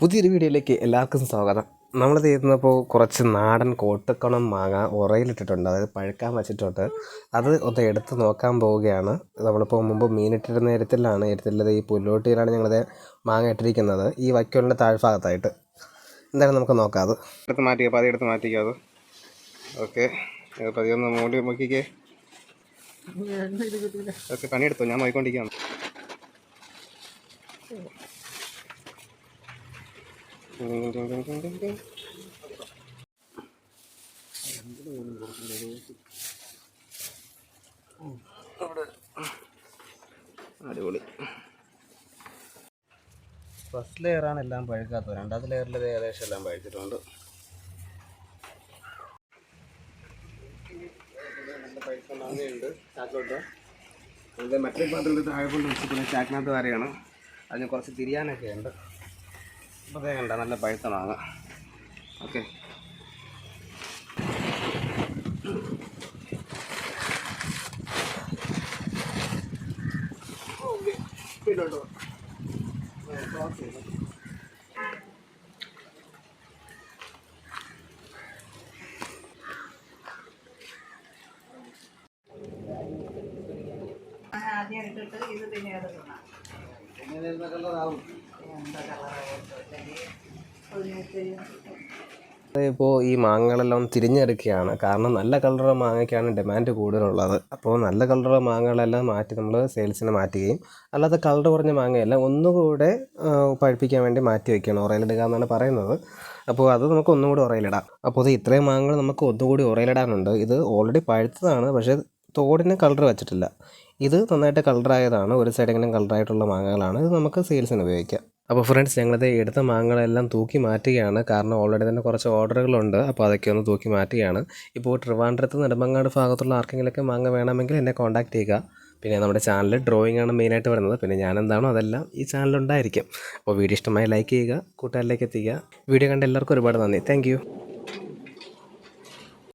പുതിയൊരു വീഡിയോയിലേക്ക് എല്ലാവർക്കും സ്വാഗതം. നമ്മൾ ചെയ്യുന്നപ്പോൾ കുറച്ച് നാടൻ കോട്ടക്കണം മാങ്ങ ഉറയിലിട്ടിട്ടുണ്ട്, അതായത് പഴുക്കാൻ വച്ചിട്ടുണ്ട്. അത് ഒന്ന് എടുത്ത് നോക്കാൻ പോവുകയാണ്. നമ്മളിപ്പോൾ മുമ്പ് മീനിട്ടിരുന്ന എരുത്തില്ലത് ഈ പുല്ലോട്ടിയിലാണ് ഞങ്ങളത് മാങ്ങ ഇട്ടിരിക്കുന്നത്, ഈ വൈക്കോലിൻ്റെ താഴ്ഭാഗത്തായിട്ട്. എന്തായാലും നമുക്ക് നോക്കാം. അത് എടുത്ത് മാറ്റിക്കോ, പതി എടുത്ത് മാറ്റിക്കോ. അത് ഓക്കെ, പതിയൊന്ന് മൂടി നോക്കിക്കേ. ഓക്കെ, പണിയെടുത്തു, ഞാൻ നോക്കിക്കൊണ്ടിരിക്കുകയാണ്. അടിപൊളി. ഫസ്റ്റ് ലെയറാണ് എല്ലാം പഴുക്കാത്തത്, രണ്ടാമത്തെ ലെയറിൽ ഏകദേശം എല്ലാം പഴുത്തിട്ടുണ്ട്. നല്ല പൈസ മാങ്ങയുണ്ട് ചാക്കോട്ട്. ഇത് മറ്റേ പാത്രത്തിൽ താഴെ കൊണ്ട് വെച്ചിട്ട് ചാക്കിനകത്ത് വരെയാണ്, അതിന് കുറച്ച് തിരിയാനൊക്കെ ഉണ്ട്. അപ്പോൾ അതേ കണ്ട നല്ല പഴുത്ത മാങ്ങ. ഓക്കെ, വീട്ടിലോട്ടോ. ആദ്യം ഇട്ടിട്ട് ഇത് പിന്നെ എടുക്കണം. കളറാവും. എന്താ ഇപ്പോൾ ഈ മാങ്ങകളെല്ലാം തിരിഞ്ഞെടുക്കുകയാണ്, കാരണം നല്ല കളറുള്ള മാങ്ങയ്ക്കാണ് ഡിമാൻഡ് കൂടുതലുള്ളത്. അപ്പോൾ നല്ല കളറുള്ള മാങ്ങകളെല്ലാം മാറ്റി നമ്മൾ സെയിൽസിന് മാറ്റുകയും, അല്ലാതെ കളർ കുറഞ്ഞ മാങ്ങയെല്ലാം ഒന്നുകൂടെ പഴുപ്പിക്കാൻ വേണ്ടി മാറ്റി വയ്ക്കുകയാണ്, ഉറയിലിടുക എന്നാണ് പറയുന്നത്. അപ്പോൾ അത് നമുക്ക് ഒന്നുകൂടി ഉറയിലിടാം. അപ്പോൾ ഇത് ഇത്രയും മാങ്ങകൾ നമുക്ക് ഒന്നുകൂടി ഉറയിലിടാനുണ്ട്. ഇത് ഓൾറെഡി പഴുത്തതാണ്, പക്ഷേ തോടിന് കളർ വെച്ചിട്ടില്ല. ഇത് നന്നായിട്ട് കളറായതാണ്, ഒരു സൈഡെങ്കിലും കളറായിട്ടുള്ള മാങ്ങകളാണ്. ഇത് നമുക്ക് സെയിൽസിന് ഉപയോഗിക്കാം. അപ്പോൾ ഫ്രണ്ട്സ്, ഞങ്ങളത് എടുത്ത മാങ്ങകളെല്ലാം തൂക്കി മാറ്റുകയാണ്, കാരണം ഓൾറെഡി തന്നെ കുറച്ച് ഓർഡറുകളുണ്ട്. അപ്പോൾ അതൊക്കെ ഒന്ന് തൂക്കി മാറ്റുകയാണ്. ഇപ്പോൾ ട്രിവാൻഡ്രത്ത് നെടുമങ്ങാട് ഭാഗത്തുള്ള ആർക്കെങ്കിലുമൊക്കെ മാങ്ങ വേണമെങ്കിൽ എന്നെ കോൺടാക്ട് ചെയ്യുക. പിന്നെ നമ്മുടെ ചാനൽ ഡ്രോയിങ് ആണ് മെയിനായിട്ട് വരുന്നത്. പിന്നെ ഞാൻ എന്താണോ അതെല്ലാം ഈ ചാനലുണ്ടായിരിക്കും. അപ്പോൾ വീഡിയോ ഇഷ്ടമായി ലൈക്ക് ചെയ്യുക, കൂട്ടുകാരിലേക്ക് എത്തിക്കുക. വീഡിയോ കണ്ട എല്ലാവർക്കും ഒരുപാട് നന്ദി. താങ്ക്